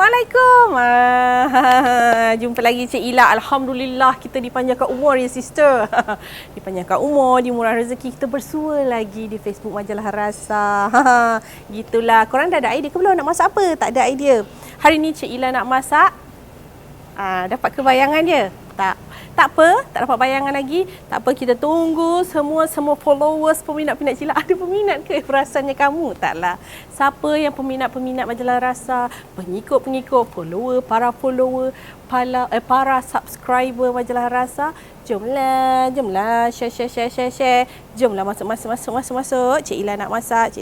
Assalamualaikum. Jumpa lagi Cik Ila. Alhamdulillah kita dipanjangkan umur ya sister. Dipanjangkan umur, dimurah rezeki, kita bersua lagi di Facebook Majalah Rasa. Gitulah. Korang dah ada idea ke belum nak masak apa? Tak ada idea. Hari ni Cik Ila nak masak. Dapat ke bayangan dia? Tak. Tak apa, tak dapat bayangan lagi. Tak apa, kita tunggu semua followers, peminat-peminat Cik Ila. Ada peminat ke perasaannya kamu? Taklah. Siapa yang peminat-peminat Majalah Rasa, pengikut-pengikut, para follower, para subscriber Majalah Rasa, jomlah, share. Jomlah masuk. Cik Ila nak masak.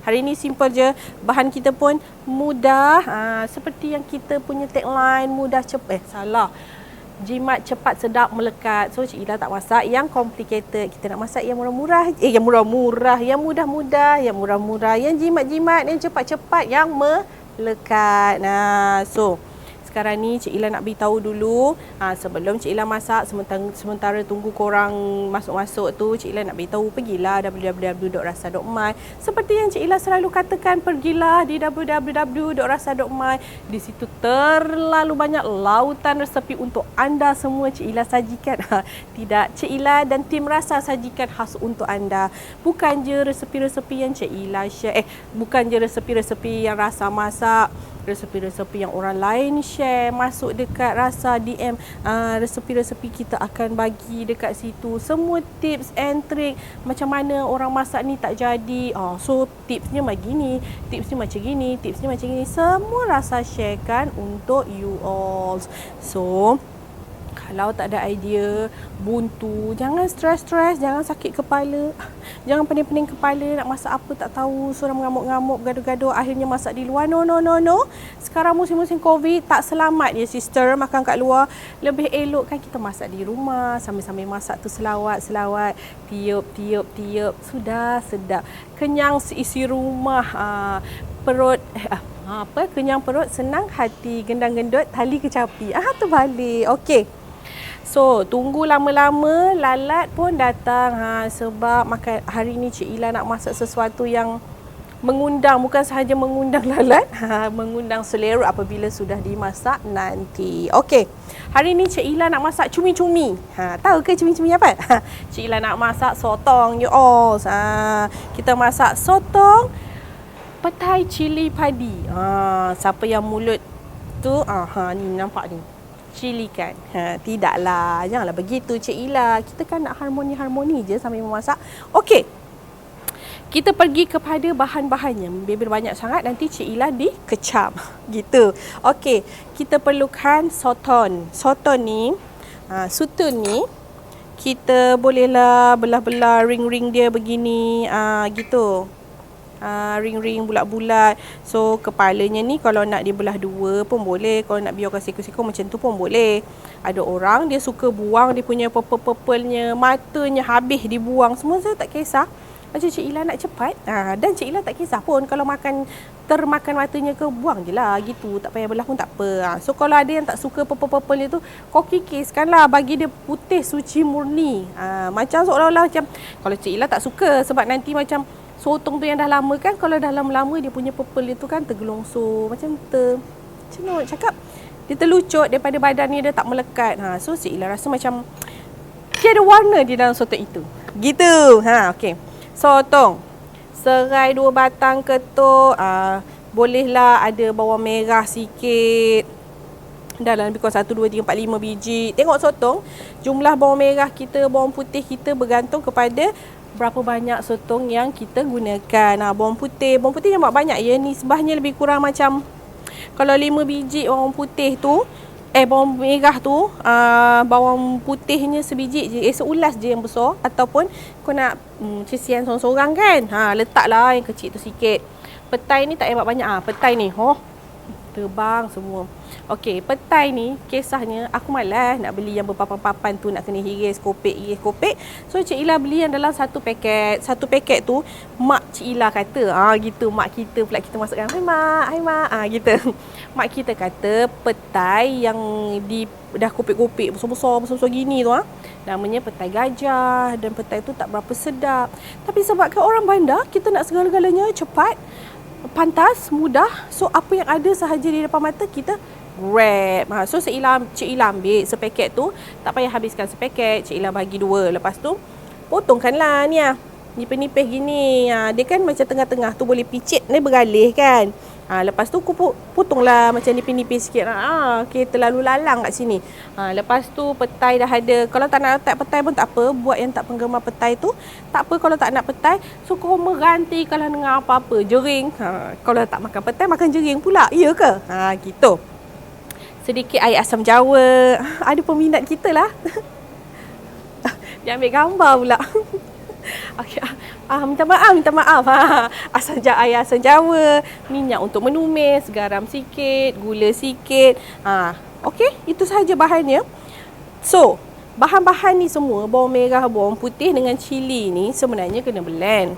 Hari ni simple je. Bahan kita pun mudah. Seperti yang kita punya tagline, mudah cepat. Jimat cepat sedap melekat. So Cik Ila tak masak yang complicated. Kita nak masak yang murah-murah. Yang murah-murah, yang mudah-mudah, yang murah-murah, yang jimat-jimat, yang cepat-cepat, yang melekat. So sekarang ni Cik Ila nak beritahu dulu, sebelum Cik Ila masak, sementara tunggu korang masuk-masuk tu, Cik Ila nak beritahu, pergilah www.rasa.my. Seperti yang Cik Ila selalu katakan, pergilah di www.rasa.my. Di situ terlalu banyak lautan resepi untuk anda semua Cik Ila sajikan. Tidak, Cik Ila dan tim Rasa sajikan khas untuk anda. Bukan je resepi-resepi yang Cik Ila share, bukan je resepi-resepi yang Rasa masak, resepi-resepi yang orang lain share, masuk dekat Rasa DM, resepi-resepi kita akan bagi dekat situ. Semua tips and trick macam mana orang masak ni tak jadi. So tipsnya begini, tipsnya macam gini, tipsnya macam gini. Semua Rasa sharekan untuk you all. So kalau tak ada idea, buntu, jangan stres-stres, jangan sakit kepala, jangan pening-pening kepala nak masak apa tak tahu, seorang mengamuk-ngamuk, bergaduh-gaduh, akhirnya masak di luar. No. Sekarang musim-musim COVID tak selamat ya sister makan kat luar. Lebih elok kan kita masak di rumah, sambil-sambil masak tu selawat, tiup, sudah sedap. Kenyang seisi rumah, perut kenyang perut, senang hati, gendang-gendut, tali kecapi. Terbalik. Okey. So, tunggu lama-lama, lalat pun datang. Sebab makan hari ni Cik Ila nak masak sesuatu yang mengundang, bukan sahaja mengundang lalat, mengundang selera apabila sudah dimasak nanti. Okey. Hari ni Cik Ila nak masak cumi-cumi. Tahu ke cumi-cumi apa? Cik Ila nak masak sotong you all. Kita masak sotong petai cili padi. Siapa yang mulut tu, ni nampak ni. Cili kan. Tidaklah. Janganlah begitu Cik Ila. Kita kan nak harmoni-harmoni je sambil memasak. Okey. Kita pergi kepada bahan-bahannya. Biar banyak sangat nanti Cik Ila dikecam. Gitu. Okey. Kita perlukan soton. Soton ni, sutun ni, kita bolehlah belah-belah ring-ring dia begini. Gitu. Ring-ring bulat-bulat. So kepalanya ni kalau nak dibelah dua pun boleh, kalau nak biarkan seko-seko macam tu pun boleh. Ada orang dia suka buang dia punya purple-purplenya, matanya habis dibuang. Semua saya tak kisah. Macam Cik Ila nak cepat, dan Cik Ila tak kisah pun kalau termakan matanya ke, buang je lah gitu. Tak payah belah pun tak apa. So kalau ada yang tak suka purple-purple tu, kau kikiskanlah, bagi dia putih suci murni. Macam seolah-olah macam, kalau Cik Ila tak suka sebab nanti macam sotong tu yang dah lama kan, kalau dah lama-lama dia punya purple dia tu kan tergelongsor macam mana nak cakap, dia terlucut daripada badan ni, dia tak melekat. So Cik Ila rasa macam tiada warna di dalam sotong itu. Gitu. Okey. Sotong. Serai 2 batang ketuk. Bolehlah ada bawang merah sikit. Dalam lebih kurang 1, 2, 3, 4, 5 biji. Tengok sotong. Jumlah bawang merah kita, bawang putih kita bergantung kepada berapa banyak sotong yang kita gunakan. Bawang putih jangan banyak ya. Ni sebahnya lebih kurang macam, kalau 5 biji bawang putih tu, bawang merah tu, bawang putihnya sebiji je, seulas je yang besar. Ataupun kau nak cesian sorang-sorang kan, letaklah yang kecil tu sikit. Petai ni tak payah banyak. Petai ni terbang semua. Okey, petai ni kisahnya aku malas nak beli yang berpapan-papan tu, nak kena hiris kopek. So Cik Ila beli yang dalam satu paket. Satu paket tu mak Cik Ila kata, gitu. Mak kita pula kita masukkan, hai mak, gitu. Mak kita kata petai yang dah kopek-kopek besar-besar gini tu, namanya petai gajah, dan petai tu tak berapa sedap. Tapi sebabkan orang bandar, kita nak segala-galanya cepat, pantas, mudah. So apa yang ada sahaja di depan mata kita grab. So Cik Ila ambil sepaket tu, tak payah habiskan sepaket. Cik Ila bagi 2. Lepas tu potongkanlah ni nipis-nipis gini. Dia kan macam tengah-tengah tu boleh picit, dia bergalih kan. Lepas tu potonglah macam nipis-nipis sikit. Okay, terlalu lalang kat sini. Lepas tu petai dah ada. Kalau tak nak letak petai pun tak apa. Buat yang tak penggemar petai tu, tak apa kalau tak nak petai. So korang mengganti kalau dengan apa-apa. Jering. Kalau tak makan petai, makan jering pula. Ya ke? Gitu. Sedikit air asam jawa. Ada peminat kita lah. Dia ambil gambar pula. Okay. Minta maaf. Air asam jawa, minyak untuk menumis, garam sikit, gula sikit. Okey, itu sahaja bahannya. So, bahan-bahan ni semua, bawang merah, bawang putih dengan cili ni sebenarnya kena blend.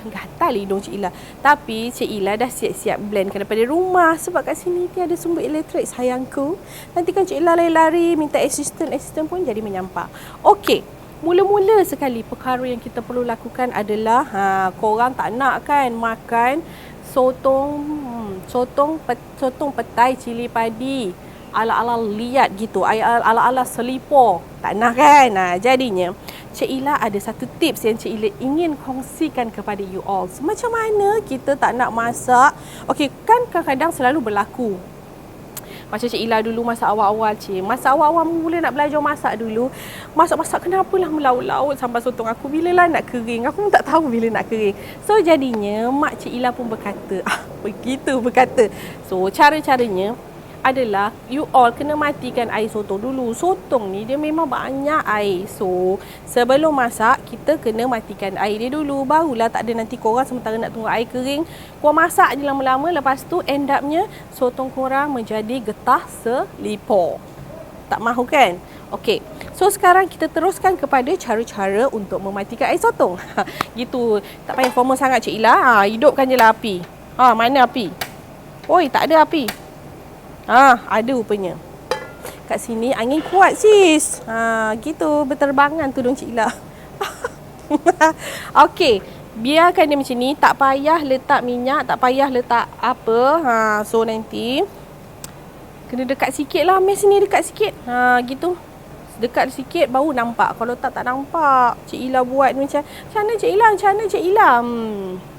Gatal hidung Cik Ila. Tapi Cik Ila dah siap-siap blendkan daripada rumah. Sebab kat sini tiada sumber elektrik sayangku. Nanti kan Cik Ila lari-lari minta assistant pun jadi menyampah. Okey. Mula-mula sekali perkara yang kita perlu lakukan adalah korang tak nak kan makan sotong petai cili padi ala-ala liat gitu, ala-ala selipor. Tak nak kan? Jadinya Cik Ila ada satu tips yang Cik Ila ingin kongsikan kepada you all. Macam mana kita tak nak masak. Okey, kan kadang-kadang selalu berlaku. Macam Cik Ila dulu masa awal-awal Masa awal-awal mula nak belajar masak dulu. Masak-masak kenapalah melaut-laut sampai sotong aku. Bilalah nak kering. Aku pun tak tahu bila nak kering. So jadinya mak Cik Ila pun berkata. Begitu berkata. So cara-caranya adalah you all kena matikan air sotong dulu. Sotong ni dia memang banyak air. So sebelum masak kita kena matikan air dia dulu. Barulah tak ada nanti korang sementara nak tunggu air kering, korang masak je lama-lama. Lepas tu end upnya sotong korang menjadi getah selipor. Tak mahu kan? Okey. So sekarang kita teruskan kepada cara-cara untuk mematikan air sotong. Gitu. Tak payah formal sangat Cik Ila. Hidupkan je lah api. Mana api? Oi, tak ada api. Ada rupanya. Kat sini angin kuat sis. Gitu berterbangan tudung Cik Ila. Okey, biarkan dia macam ni, tak payah letak minyak, tak payah letak apa. So nanti kena dekat sikit lah, mes ni dekat sikit. Gitu. Dekat sikit baru nampak. Kalau tak nampak. Cik Ila buat macam mana Cik Ila?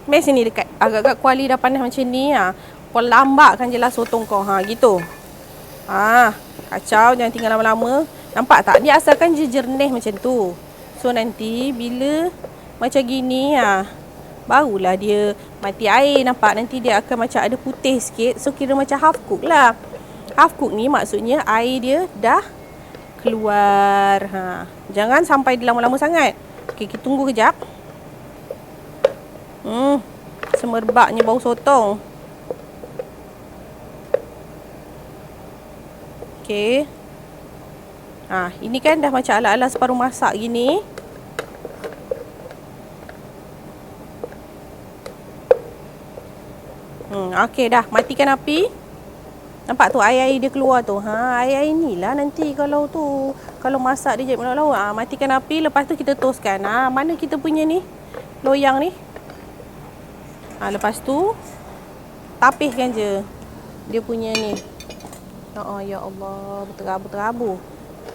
Mes ni dekat. Agak-agak kuali dah panas macam ni. Kau lambakkan je lah sotong kau. Gitu. Kacau. Jangan tinggal lama-lama. Nampak tak? Dia asalkan je jernih macam tu. So nanti bila macam gini barulah dia mati air. Nampak? Nanti dia akan macam ada putih sikit. So kira macam half cook lah. Half cook ni maksudnya air dia dah keluar. Jangan sampai dia lama-lama sangat. Okay, kita tunggu kejap. Semerbaknya bau sotong. Okey. Ini kan dah macam ala-ala separuh masak gini. Okey dah, matikan api. Nampak tu air-air dia keluar tu. Air-air ni lah nanti kalau masak dia jadi melaut. Matikan api, lepas tu kita toskan. Mana kita punya ni? Loyang ni. Lepas tu tapiskan je dia punya ni. Ya Allah, berterabu-terabu.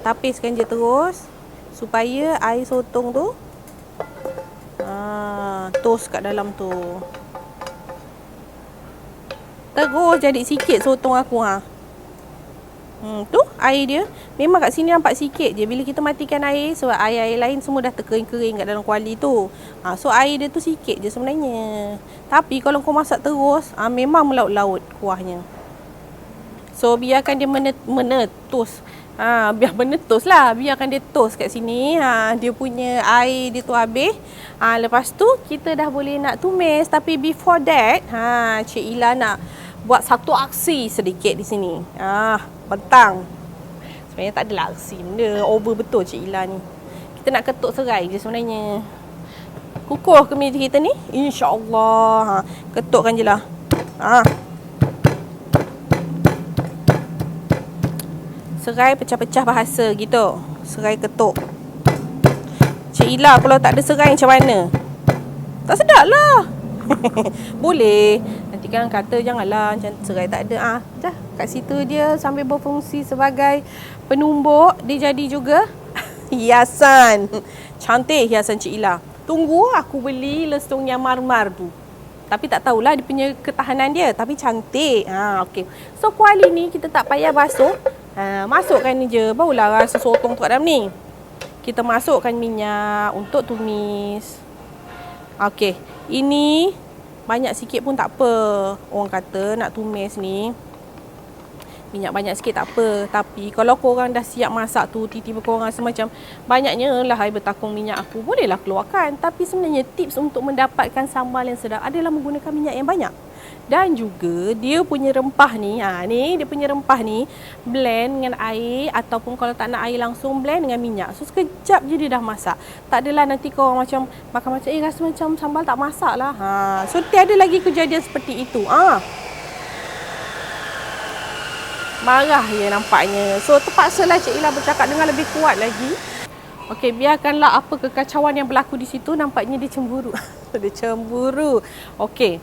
Tapiskan je terus supaya air sotong tu tos kat dalam tu. Terus jadi sikit sotong aku. Tu air dia. Memang kat sini nampak sikit je. Bila kita matikan air, sebab air-air lain semua dah terkering-kering kat dalam kuali tu. So air dia tu sikit je sebenarnya. Tapi kalau kau masak terus, memang melaut-laut kuahnya. So biarkan dia menetus. Biar menetus lah. Biarkan dia tos kat sini. Dia punya air dia tu habis. Lepas tu kita dah boleh nak tumis. Tapi before that, Cik Ila nak buat satu aksi sedikit di sini. Bentang. Sebenarnya tak adalah aksi. Benda over betul Cik Ila ni. Kita nak ketuk serai je sebenarnya. Kukuh ke meja kita ni? InsyaAllah. Ketukkan je lah. Serai pecah-pecah bahasa gitu. Serai ketuk. Cik Ila kalau tak ada serai macam mana? Tak sedap lah. Boleh. Nanti kan kata janganlah macam serai tak ada. Dah kat situ dia sambil berfungsi sebagai penumbuk, dia jadi juga hiasan. Cantik hiasan Cik Ila. Tunggu aku beli lesung yang marmar tu. Tapi tak tahulah dia punya ketahanan dia. Tapi cantik. Okey. So kuali ni kita tak payah basuh. Masukkan ni je. Barulah rasa sotong tu kat dalam ni. Kita masukkan minyak untuk tumis. Okey. Ini banyak sikit pun tak apa. Orang kata nak tumis ni minyak banyak sikit tak apa. Tapi kalau korang dah siap masak tu, tiba-tiba korang rasa macam banyaknya lah I bertakung minyak aku, bolehlah keluarkan. Tapi sebenarnya tips untuk mendapatkan sambal yang sedap adalah menggunakan minyak yang banyak. Dan juga dia punya rempah ni, ni dia punya rempah ni blend dengan air, ataupun kalau tak nak air langsung blend dengan minyak. So sekejap je dia dah masak. Tak adalah nanti korang macam makan macam rasa macam sambal tak masak lah. So tiada lagi kejadian seperti itu. Marah je nampaknya. So terpaksalah Cik Ila bercakap dengan lebih kuat lagi. Okey, biarkanlah apa kekacauan yang berlaku di situ. Nampaknya dia cemburu. Dia cemburu. Okey.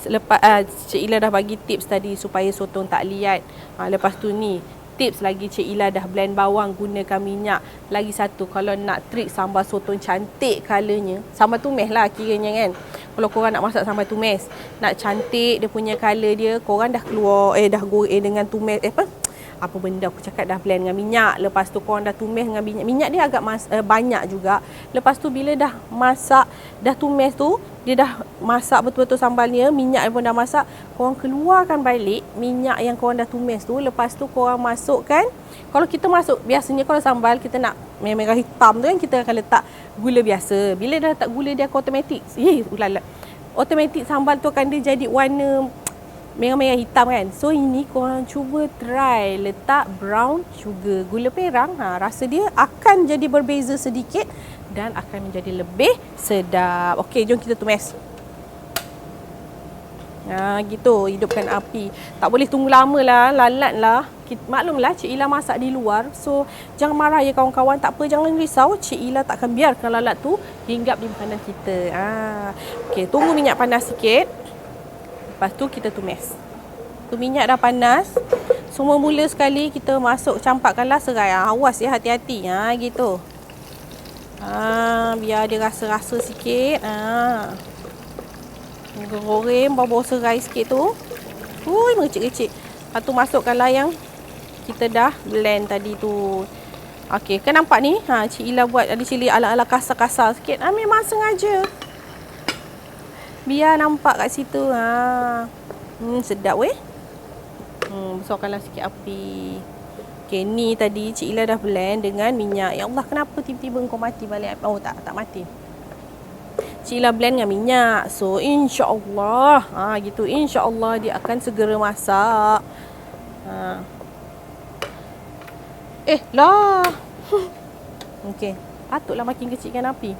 Lepas Cik Ila dah bagi tips tadi supaya sotong tak liat. Lepas tu ni tips lagi, Cik Ila dah blend bawang gunakan minyak. Lagi satu, kalau nak trik sambal sotong cantik colournya, sambal tumis lah kiranya kan. Kalau korang nak masak sambal tumis, nak cantik dia punya colour dia, korang dah keluar dah goreng dengan tumis apa benda aku cakap, dah blend dengan minyak. Lepas tu korang dah tumis dengan minyak dia agak banyak juga. Lepas tu bila dah masak, dah tumis tu, dia dah masak betul-betul sambalnya, minyak pun dah masak, korang keluarkan balik minyak yang korang dah tumis tu. Lepas tu korang masukkan, kalau kita masuk, biasanya kalau sambal kita nak merah hitam tu kan, kita akan letak gula biasa. Bila dah letak gula dia akan automatik, automatik sambal tu akan dia jadi warna merah-merah hitam kan. So ini korang cuba try letak brown sugar, gula perang. Rasa dia akan jadi berbeza sedikit dan akan menjadi lebih sedap. Okey, jom kita tumis. Gitu, hidupkan api. Tak boleh tunggu lama lah, lalat lah. Maklumlah Cik Ila masak di luar. So jangan marah ya kawan-kawan. Tak apa, jangan risau. Cik Ila takkan biarkan lalat tu hinggap di makanan kita. Okey, tunggu minyak panas sikit. Lepas tu kita tumis. Tu minyak dah panas. Semua mula sekali kita masuk, campakkanlah serai. Awas ya, hati-hati. Gitu. Biar dia rasa-rasa sikit. Goreng bau-bau serai sikit tu. Mengecik-ngecik. Lepas tu masukkanlah yang kita dah blend tadi tu. Okey, kan nampak ni? Cik Ila buat ada cili ala-ala kasar-kasar sikit. Memang sengaja. Biar nampak kat situ. Sedap weh. Besarkanlah sikit api. Okey, ni tadi Cik Ila dah blend dengan minyak. Ya Allah, kenapa tiba-tiba kau mati balik? Oh, tak mati. Cik Ila blend dengan minyak. So, insya-Allah, gitu. Insya-Allah dia akan segera masak. Lah. Okey, patutlah makin kecilkan api.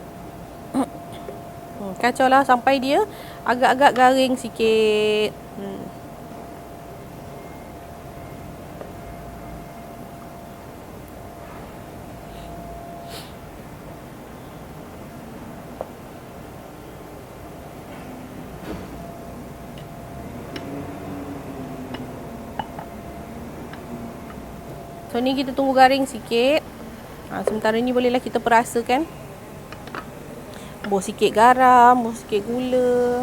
Kacau lah sampai dia agak-agak garing sikit. So ni kita tunggu garing sikit. Sementara ni bolehlah kita perasakan. Buh sikit garam, buh sikit gula.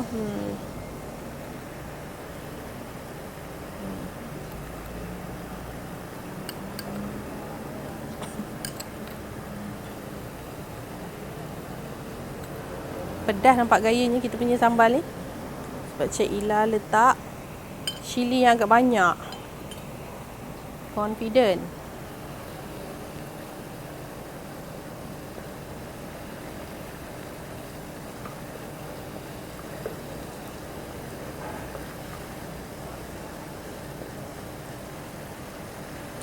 Pedas nampak gayanya kita punya sambal ni. Sebab Cik Ila letak cili yang agak banyak. Confident.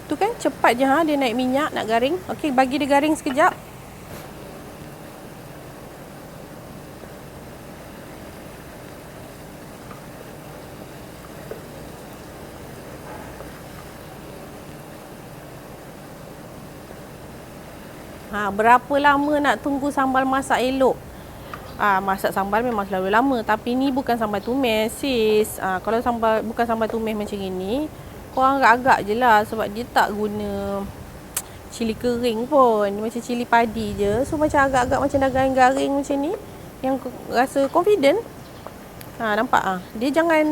Tu kan cepat je dia naik minyak, nak garing. Okey, bagi dia garing sekejap. Berapa lama nak tunggu sambal masak elok? Masak sambal memang selalu lama. Tapi ni bukan sambal tumis, sis. Kalau bukan sambal tumis macam ini, korang agak-agak je lah. Sebab dia tak guna cili kering pun. Macam cili padi je. So macam agak-agak macam dah garing-garing macam ni. Yang rasa confident. Nampak dia jangan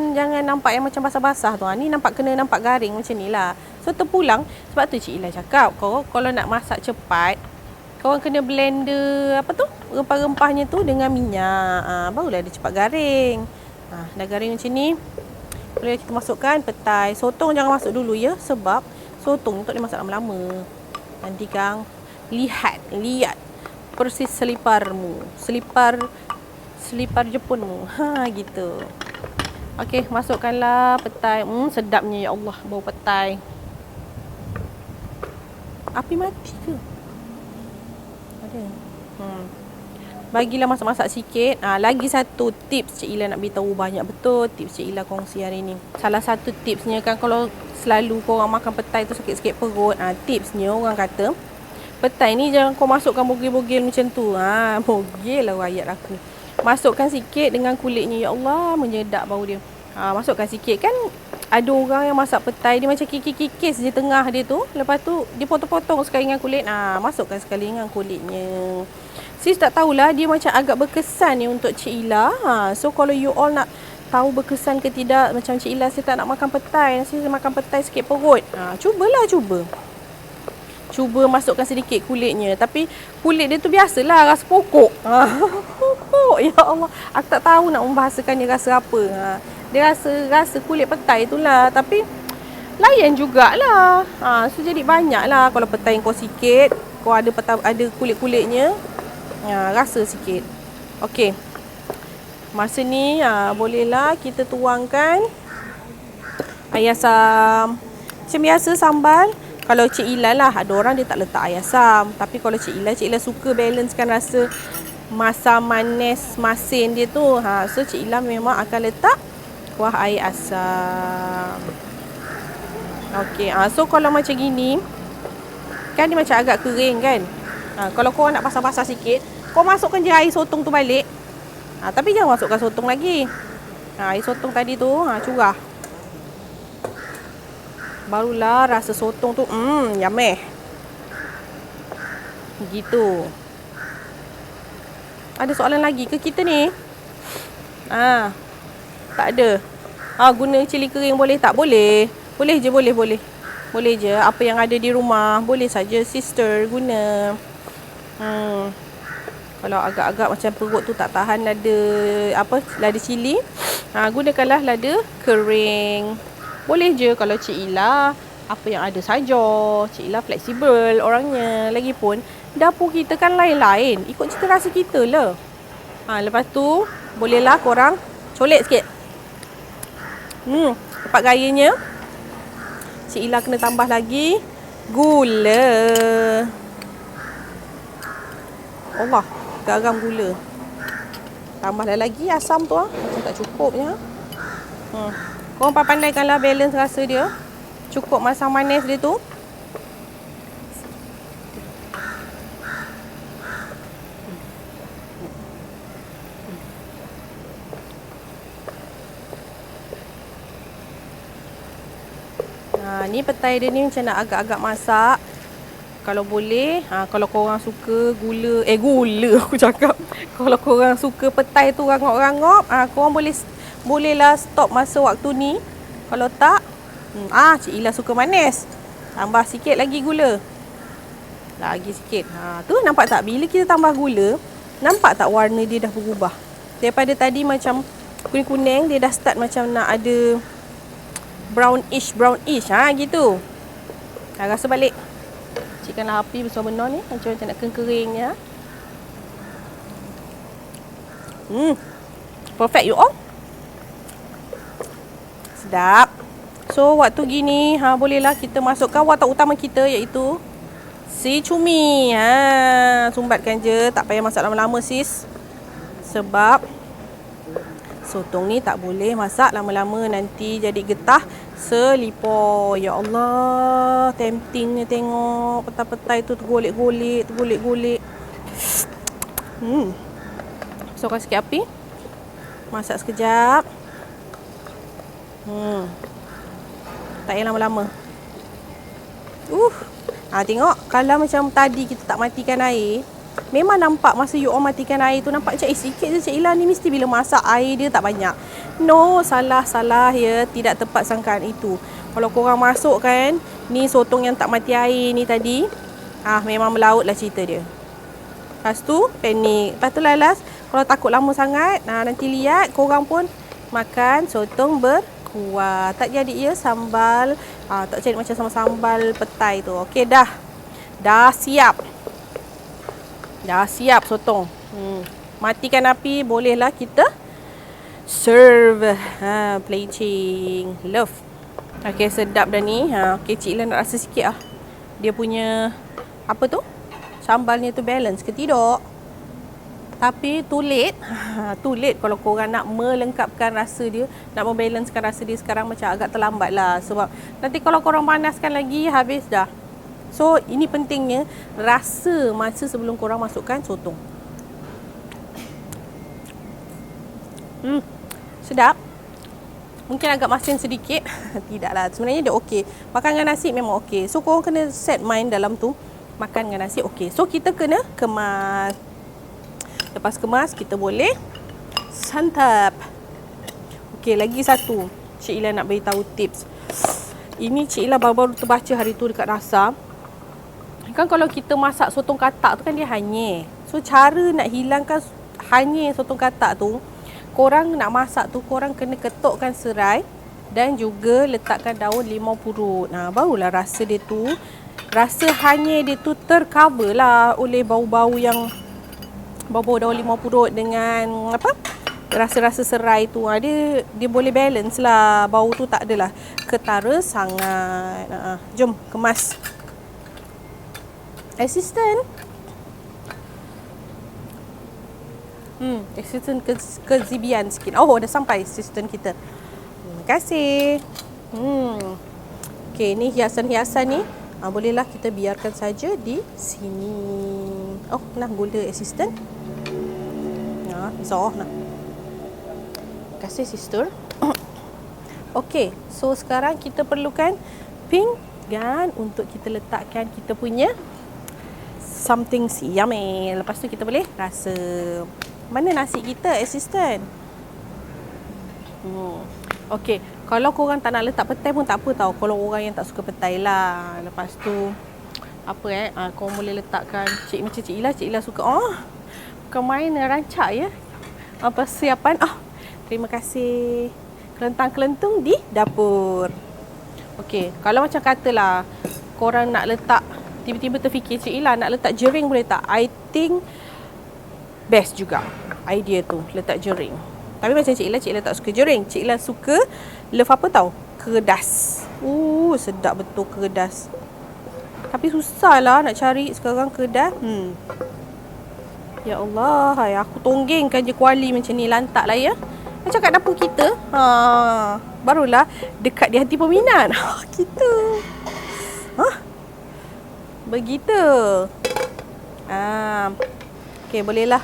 nampak yang macam basah-basah tu. Ni kena nampak garing macam ni lah. So terpulang. Sebab tu Cik Ila cakap, kalau nak masak cepat, korang kena blender rempah-rempahnya tu dengan minyak. Barulah dia cepat garing. Dah garing macam ni, boleh kita masukkan petai. Sotong jangan masuk dulu ya, sebab sotong tak boleh masak lama-lama. Nanti Kang lihat persis seliparmu. Selipar Jepunmu. Gitu. Okey, masukkanlah petai. Sedapnya ya Allah bau petai. Api mati ke? Ada. Bagilah masak-masak sikit. Lagi satu tips Cik Ila nak beritahu, banyak betul tips Cik Ila kongsi hari ni. Salah satu tipsnya kan, kalau selalu korang makan petai tu sakit-sakit perut, tipsnya orang kata petai ni jangan kau masukkan bogil-bogil macam tu. Bogil lah ayat aku. Masukkan sikit dengan kulitnya. Ya Allah, menyedap bau dia. Masukkan sikit. Kan ada orang yang masak petai, dia macam kikis-kikis je tengah dia tu. Lepas tu dia potong-potong sekali dengan kulit. Masukkan sekali dengan kulitnya. Sis tak tahulah, dia macam agak berkesan ni untuk Cik Ila. So kalau you all nak tahu berkesan ke tidak, macam Cik Ila saya tak nak makan petai, saya makan petai sikit perut. Cuba masukkan sedikit kulitnya. Tapi kulit dia tu biasalah, rasa pokok. Pokok, ya Allah. Aku tak tahu nak membahasakan dia rasa apa. Dia rasa kulit petai tu lah. Tapi layan jugalah. So jadi banyak lah. Kalau petai kau sikit, kau ada kulit-kulitnya, rasa sikit. Okey. Masa ni bolehlah kita tuangkan air asam. Macam biasa sambal. Kalau Cik Ila lah, ada orang dia tak letak air asam. Tapi kalau Cik Ila suka balancekan rasa masam manis masin dia tu. So Cik Ila memang akan letak kuah air asam. Okey, so kalau macam gini, kan dia macam agak kering kan. Kalau korang nak basah-basah sikit, kau masukkan je air sotong tu balik. Tapi jangan masukkan sotong lagi. Air sotong tadi tu curah. Barulah rasa sotong tu yummy. Gitu. Ada soalan lagi ke kita ni? Tak ada. Guna cili kering boleh tak? Boleh. Boleh je, boleh. Boleh je. Apa yang ada di rumah, boleh saja sister guna. Kalau agak-agak macam perut tu tak tahan lada cili, gunakanlah lada kering. Boleh je kalau Cik Ila apa yang ada saja. Cik Ila fleksibel orangnya. Lagipun dapur kita kan lain-lain, ikut cita rasa kita lah. Lepas tu bolehlah korang colek sikit. Tepat gayanya. Cik Ila kena tambah lagi gula. Allah, garam gula. Tambahlah lagi asam tu macam tak cukupnya. Korang pandaikanlah balance rasa dia. Cukup masam manis dia tu. Ni petai dia ni macam nak agak-agak masak. Kalau boleh, kalau korang suka gula aku cakap. Kalau korang suka petai tu rangop-rangop, korang bolehlah stop masa waktu ni. Kalau tak, Cik Ila suka manis, tambah sikit lagi gula. Lagi sikit. Tu nampak tak, bila kita tambah gula, nampak tak warna dia dah berubah. Daripada tadi macam kuning-kuning, dia dah start macam nak ada brownish gitu. Rasa balik. Cikkanlah api benar-benar ni, macam nak kering-keringnya. Perfect you all. Sedap. So waktu gini bolehlah kita masukkan watak utama kita, iaitu si cumi. Sumbatkan je, tak payah masak lama-lama sis. Sebab sotong ni tak boleh masak lama-lama, nanti jadi getah selipar. Ya Allah, temptingnya tengok petai-petai tu tergolek-golek. Kosongkan sikit api. Masak sekejap. Tak payah lama-lama. Tengok. Kalau macam tadi kita tak matikan air, memang nampak masa you all matikan air tu, nampak macam sikit je Cik Ila ni mesti bila masak air dia tak banyak. No, salah ya. Tidak tepat sangkaan itu. Kalau korang masuk kan, ni sotong yang tak mati air ni tadi, memang melaut lah cerita dia. Lepas tu panik. Lepas tu lalas, kalau takut lama sangat, nanti lihat korang pun makan sotong berkuah. Tak jadi ya sambal. Tak jadi macam sama sambal petai tu. Okey dah. Dah siap. Dah siap sotong. Matikan api, bolehlah kita serve. Plating. Love. Okey, sedap dah ni. Okey, Cik Ila nak rasa sikit lah. Dia punya apa tu? Sambalnya tu balance ke tidak? Tapi too late. Too late kalau korang nak melengkapkan rasa dia, nak membalancekan rasa dia sekarang macam agak terlambat lah. Sebab nanti kalau korang panaskan lagi, habis dah. So, ini pentingnya rasa masa sebelum korang masukkan sotong. Sedap. Mungkin agak masin sedikit. Tidaklah. Sebenarnya dia okey. Makan dengan nasi memang okey. So, korang kena set mind dalam tu. Makan dengan nasi okey. So, kita kena kemas. Lepas kemas, kita boleh santap. Okey, lagi satu. Cik Ila nak beritahu tips. Ini Cik Ila baru-baru terbaca hari tu dekat Rasa. Kan kalau kita masak sotong katak tu kan dia hanyir. So, cara nak hilangkan hanyir sotong katak tu, korang nak masak tu, korang kena ketukkan serai dan juga letakkan daun limau purut. Barulah rasa dia tu, rasa hanyir dia tu tercover lah oleh bau-bau yang bau-bau daun limau purut dengan apa? Rasa-rasa serai tu. Dia boleh balance lah. Bau tu tak adalah ketara sangat. Jom kemas. Assistant. Assistant kezibian sikit. Oh, dah sampai assistant kita. Terima kasih. Okey, ni hiasan-hiasan ni. Bolehlah kita biarkan saja di sini. Oh, nah gula assistant. Bisa nah. Terima kasih sister. Okey, so sekarang kita perlukan pinggan untuk kita letakkan kita punya something yummy. Lepas tu kita boleh rasa. Mana nasi kita, assistant? Okey, kalau korang tak nak letak petai pun tak apa tau. Kalau orang yang tak suka petai lah. Lepas tu korang boleh letakkan macam Cik Ila suka. Bukan main rancak ya. Persiapan. Terima kasih. Kelentang-kelentung di dapur. Okey, kalau macam katalah korang nak letak, tiba-tiba terfikir Cik Ila nak letak jering boleh tak? I think best juga idea tu, letak jering. Tapi macam Cik Ila tak suka jering. Cik Ila suka love apa tau? Kedas. Sedap betul kedas. Tapi susah lah nak cari sekarang kedas. Ya Allah, aku tonggengkan je kuali macam ni, lantak lah ya. Macam kat dapur kita. Barulah dekat di hati peminat. Kita. Begitu. Okey, bolehlah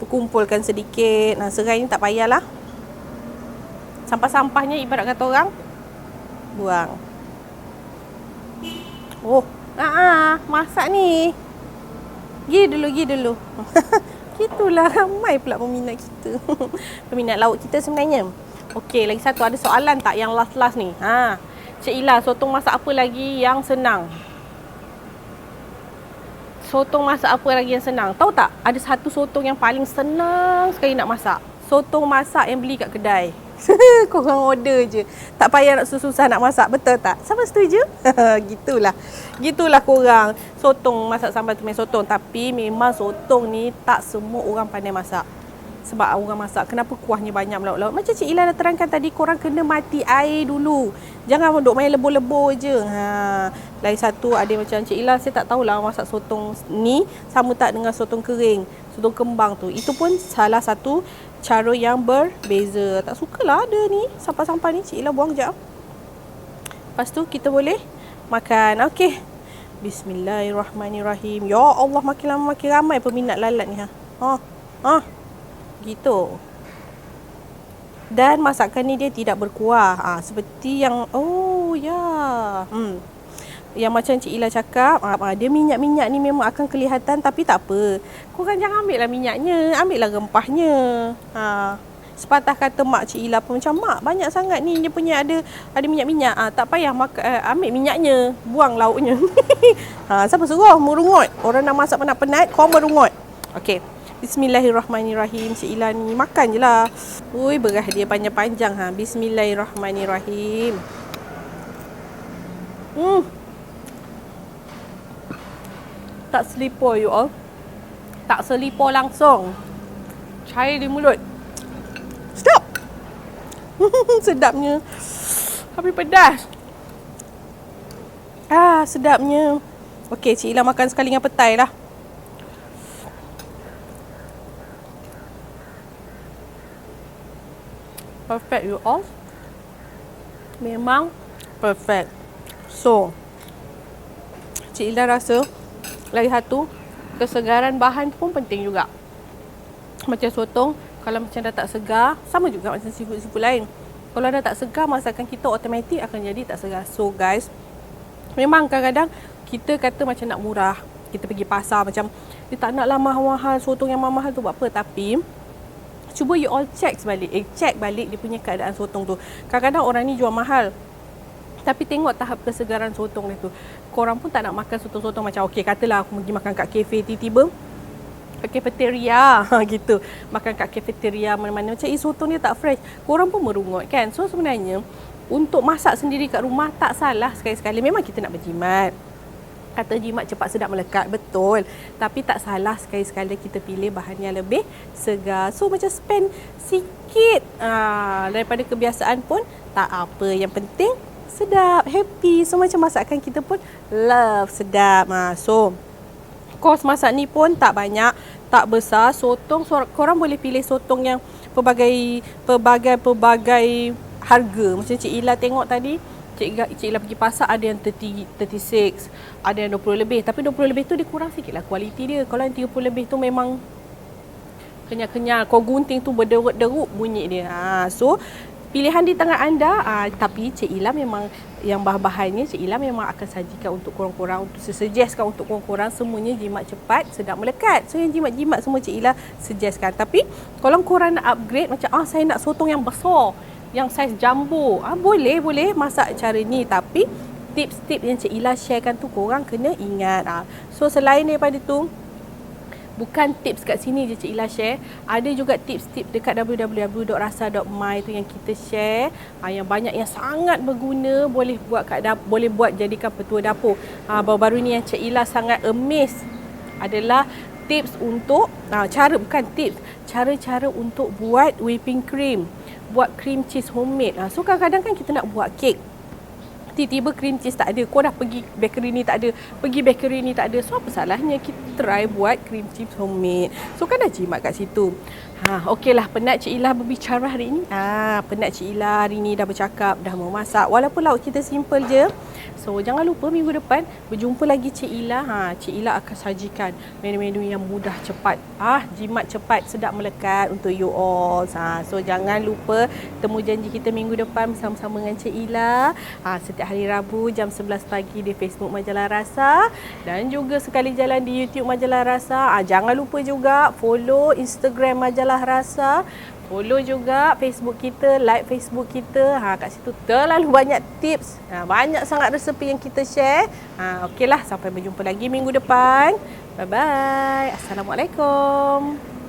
kumpulkan sedikit. Serai ni tak payahlah. Sampah-sampahnya ibarat kata orang buang. Masak ni. Gi dulu. Gitulah, ramai pula peminat kita. Peminat lauk kita sebenarnya. Okey, lagi satu, ada soalan tak yang last ni? Cik Ila, sotong masak apa lagi yang senang? Sotong masak apa lagi yang senang? Tahu tak? Ada satu sotong yang paling senang sekali nak masak. Sotong masak yang beli kat kedai. Korang order je. Tak payah nak susah-susah nak masak. Betul tak? Siapa setuju? Gitulah korang. Sotong masak sambal tumis sotong. Tapi memang sotong ni tak semua orang pandai masak. Sebab orang masak, kenapa kuahnya banyak melaut-laut? Macam Cik Ila dah terangkan tadi, korang kena mati air dulu. Jangan duk main lebur-lebur je. Lagi satu, ada macam Cik Ila, saya tak tahulah masak sotong ni sama tak dengan sotong kering, sotong kembang tu. Itu pun salah satu cara yang berbeza. Tak sukalah ada ni sampah-sampah ni. Cik Ila buang sekejap. Lepas tu kita boleh makan. Okey. Bismillahirrahmanirrahim. Ya Allah, makin lama makin ramai peminat lalat ni. Gitu. Dan masakan ni dia tidak berkuah. Seperti yang yang macam Cik Ila cakap, dia minyak-minyak ni memang akan kelihatan, tapi tak apa. Korang jangan ambil lah minyaknya, ambil lah rempahnya. Sepatah kata mak Cik Ila pun macam, mak banyak sangat ni dia punya ada minyak-minyak. Tak payah ambil minyaknya, buang lauknya. Siapa suruh merungut? Orang nak masak penat-penat, kau merungut. Okey. Bismillahirrahmanirrahim. Cik Ila ni makan je lah. Ui, berah dia panjang-panjang. Bismillahirrahmanirrahim. Tak selipar you all. Tak selipar langsung. Cair di mulut. Sedap. Sedapnya. Tapi pedas. Sedapnya. Okey, Cik Ila makan sekali dengan petai lah. Perfect you all. Memang perfect. So, Cik Ila rasa lagi satu, kesegaran bahan pun penting juga. Macam sotong, kalau macam dah tak segar, sama juga macam seafood lain. Kalau dah tak segar, masakan kita automatik akan jadi tak segar. So guys, memang kadang-kadang kita kata macam nak murah, kita pergi pasar macam, dia tak naklah mahal-mahal, sotong yang mahal tu buat apa. Tapi cuba you all check balik dia punya keadaan sotong tu. Kadang-kadang orang ni jual mahal, tapi tengok tahap kesegaran sotong dia tu. Korang pun tak nak makan sotong-sotong macam, okey katalah aku pergi makan kat kafe, tiba-tiba kafeteria gitu, makan kat kafeteria mana-mana macam sotong dia tak fresh, korang pun merungut kan. So sebenarnya untuk masak sendiri kat rumah tak salah sekali-sekali. Memang kita nak berjimat, kata jimat cepat sedap melekat, betul. Tapi tak salah sekali-sekali kita pilih bahan yang lebih segar. So macam spend sikit daripada kebiasaan pun tak apa. Yang penting sedap, happy. So macam masakan kita pun love, sedap. So kos masak ni pun tak banyak, tak besar. Sotong, korang boleh pilih sotong yang pelbagai harga. Macam Cik Ila tengok tadi, Cik Ila pergi pasar ada yang 36, ada yang 20 lebih. Tapi 20 lebih tu dia kurang sikit lah kualiti dia. Kalau yang 30 lebih tu memang kenyal-kenyal. Kau gunting tu berderut-derut bunyi dia. So pilihan di tangan anda. Tapi Cik Ila memang yang bahan-bahannya Cik Ila memang akan sajikan untuk korang-korang, untuk suggestkan untuk korang-korang semuanya jimat cepat sedap melekat. So yang jimat-jimat semua Cik Ila suggestkan. Tapi kalau korang nak upgrade macam saya nak sotong yang besar, yang saiz jumbo, boleh masak cara ni. Tapi tips-tips yang Cik Ila sharekan tu korang kena ingat. So selain daripada tu, bukan tips kat sini je Cik Ila share, ada juga tips-tips dekat www.rasa.my tu yang kita share, yang banyak yang sangat berguna, boleh buat jadikan petua dapur. Baru-baru ni yang Cik Ila sangat amazed adalah tips untuk cara-cara untuk buat whipping cream, buat cream cheese homemade. So kadang-kadang kan kita nak buat kek, tiba-tiba cream cheese tak ada, kau dah pergi bakery ni tak ada, so apa salahnya kita try buat cream cheese homemade. So kan dah jimat kat situ. Okeylah, penat Cik Ila berbicara hari ni. Penat Cik Ila hari ni dah bercakap, dah memasak, walaupun lauk kita simple je. So jangan lupa minggu depan berjumpa lagi Cik Ila. Cik Ila akan sajikan menu-menu yang mudah, cepat, jimat cepat sedap melekat untuk you all. So jangan lupa temu janji kita minggu depan bersama-sama dengan Cik Ila. Setiap hari Rabu jam 11 pagi di Facebook Majalah Rasa, dan juga sekali jalan di YouTube Majalah Rasa. Jangan lupa juga follow Instagram Majalah Rasa, follow juga Facebook kita, like Facebook kita. Kat situ terlalu banyak tips, banyak sangat resepi yang kita share. Okeylah, sampai berjumpa lagi minggu depan. Bye bye. Assalamualaikum.